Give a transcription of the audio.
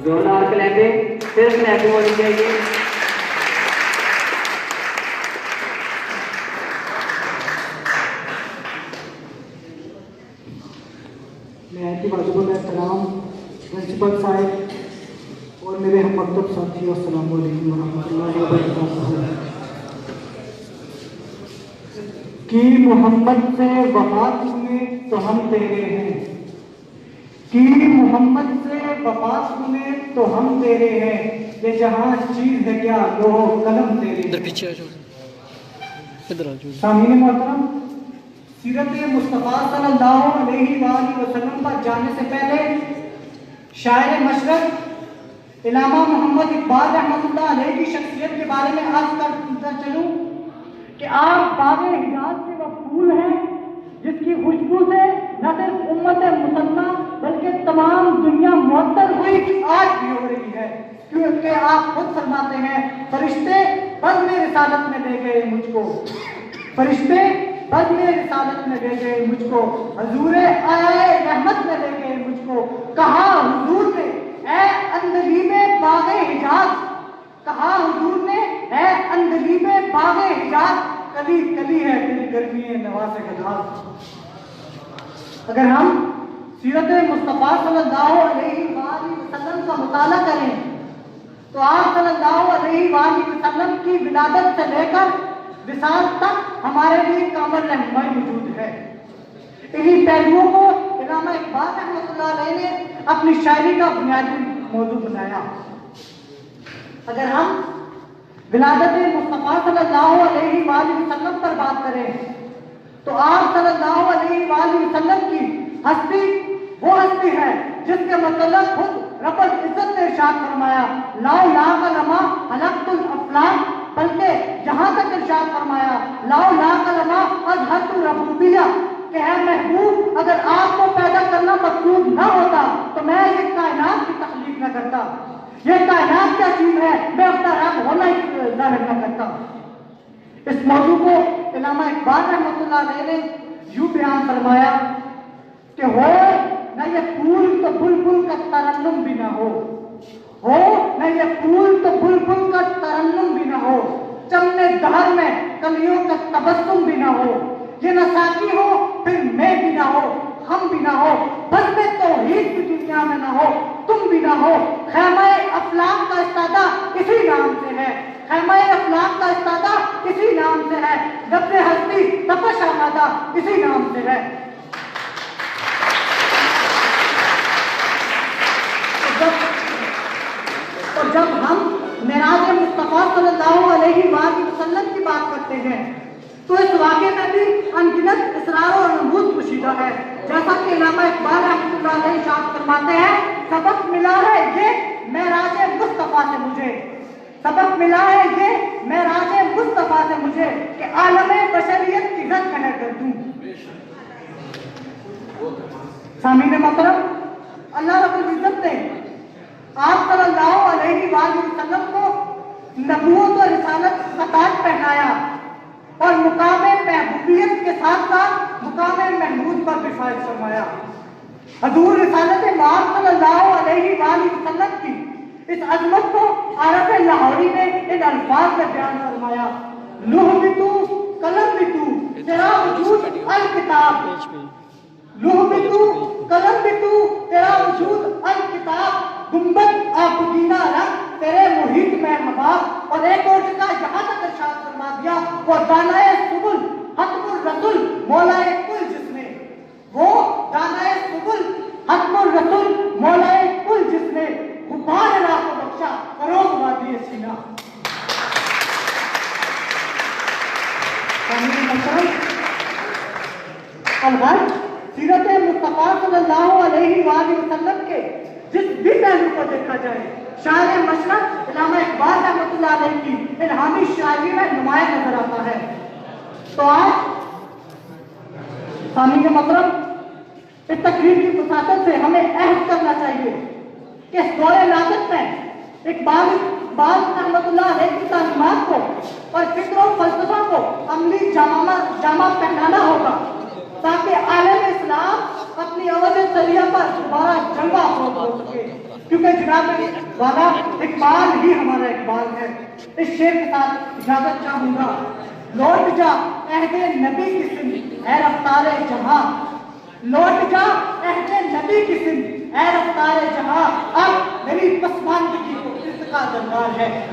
زوردار کلیپنگ پھر کلیپنگ ہونی چاہیے. میں کی واجب احترام پرنسپل صاحب اور میرے ہم مکتب ساتھیوں السلام علیکم ورحمۃ اللہ وبرکاتہ. کہ محمد سے وفا سنے تو ہم تیرے ہیں، کہ محمد سے وفا سنے تو ہم تیرے ہیں، یہ جہاں چیز ہے کیا لوح قلم تیرے ہیں. سامعین محترم، سیرت مصطفیٰ صلی اللہ علیہ وآلہ وسلم پر جانے سے پہلے شاعر مشرق علامہ محمد اقبال رحمۃ اللہ علیہ کی شخصیت کے بارے میں عرض کرتا چلوں کہ آپ باغ حجاز کے وہ پھول ہیں جس کی خوشبو سے نہ صرف امت مسلمہ بلکہ تمام دنیا معطر ہوئی آج بھی ہو رہی ہے، کیونکہ آپ خود فرماتے ہیں فرشتے بزم رسالت میں لے گئے مجھ کو، فرشتے بزم رسالت میں لے گئے مجھ کو، حضور آئے رحمت میں لے گئے مجھ کو. کہا حضور نے اے اندلیب باغ حجاز، کہا حضور نے اے اندلیب باغ حجاز، کلی کلی ہے تیری گرمی نواز گداز. اگر ہم سیرت مصطفیٰ صلی اللہ علیہ وآلہ وسلم کا مطالعہ کریں تو آپ صلی اللہ علیہ وآلہ وسلم کی ولادت سے لے کر وصال تک ہمارے لیے کامل رہنمائی موجود ہے. انہی پہلوؤں کو علامہ اقبال رحمۃ اللہ علیہ نے اپنی شاعری کا بنیادی موضوع بنایا. اگر ہم ولادت مصطفیٰ صلی اللہ علیہ وآلہ وسلم پر بات کریں تو آپ صلی اللہ علیہ وآلہ وسلم کی ہستی وہ ہستی ہے جس کے متعلق خود رب العزت نے ارشاد فرمایا لا لاق لما خلقت الافلاق، بلکہ جہاں تک ارشاد فرمایا لا لاق لما اظہرت الربوبیہ کہ اے محبوب اگر آپ کو پیدا کرنا مقصود نہ ہوتا تو میں یہ کائنات کی تخلیق نہ کرتا. یہ کائنات کیا چیز ہے، میں اپنا رب ہونا ہی ظاہر نہ کرتا. اس موضوع کو علامہ اقبال رحمۃ اللہ علیہ نے یوں بیان فرمایا کہ ہو نہ یہ پھول تو بلبل کا ترنم بھی نہ ہو نہ یہ پھول تو بلبل کا ترنم بھی نہ ہو، چمنے دہر میں کلیوں کا تبسم بھی نہ ہو، یہ نہ ساقی ہو پھر میں بھی نہ ہو، ہم بھی نہ ہو، بس میں توحید کی دنیا میں نہ ہو، تم بھی نہ ہو. خیمہ افلاق کا استادہ اسی نام سے ہے، خیمہ افلاق کا استادہ اسی نام سے ہے، رب ہستی تپش آمادہ اسی نام سے ہے. اور جب ہم معراج مصطفیٰ صلی اللہ علیہ وآلہ وسلم کی بات کرتے ہیں تو اس واقعے میں بھی انگنت اسرار اور رموز پوشیدہ ہے. جیسا کہ علامہ اقبال رحمۃ اللہ علیہ ارشاد فرماتے ہیں سبق ملا ہے یہ معراج مصطفیٰ سے مجھے، سبق ملا ہے یہ معراج مصطفیٰ سے مجھے کہ عالم بشریت کی رد کہہ کر دوں. سامعین محترم، اللہ رب العزت نے آپ صلی اللہ علیہ وآلہ وسلم کو نبوت اور رسالت کا تاج پہنایا اور مقام محبوبیت کے ساتھ ساتھ مقام محمود پر بھی فائز فرمایا. حضور رسالت مآب صلی اللہ علیہ وآلہ وسلم کی اس عظمت کو عارف لاہوری نے ان الفاظ میں بیان فرمایا لوح بھی تو قلم بھی تو تیرا وجود الکتاب، لوح بھی تو قلم بھی تو تیرا وجود الکتاب، گنبد آبگینہ رنگ تیرے محیط میں حباب. اور ایک اور جگہ یہاں تک ارشاد فرما دیا وہ دانائے سبل حتم الرسول مولائے کل جس نے، وہ دانائے سبل حتم الرسول مولائے کل جس نے غبار راہ کو بخشا فروغ وادی سینا. الغرض سیرت مصطفیٰ صلی اللہ علیہ وآلہ وسلم کے جس بھی پہلو کو دیکھا جائے شاعر مشرق علامہ اقبال رحمۃ اللہ علیہ کی الہامی شاعری میں نمایاں نظر آتا ہے. تو آج سامعین محترم اس تقریر کی وساطت سے ہمیں عہد کرنا چاہیے کہ اس دور ناقص میں اقبال رحمۃ اللہ علیہ کی تعلیمات کو اور فکر و فلسفہ کو عملی جامہ پہنانا ہوگا تاکہ عالم اسلام اپنی اوج سریہ پر دوبارہ جنگ افروز ہو سکے. کیونکہ جناب والا اقبال ہی ہمارا اقبال ہے۔ اس شعر کے ساتھ اجازت چاہوں گا۔ لوٹ جا عہد نبی کی سن اے رفتار جہاں، لوٹ جا عہد نبی کی سن اے رفتار جہاں، اب میری پسماندگی کو ارتقا درکار ہے۔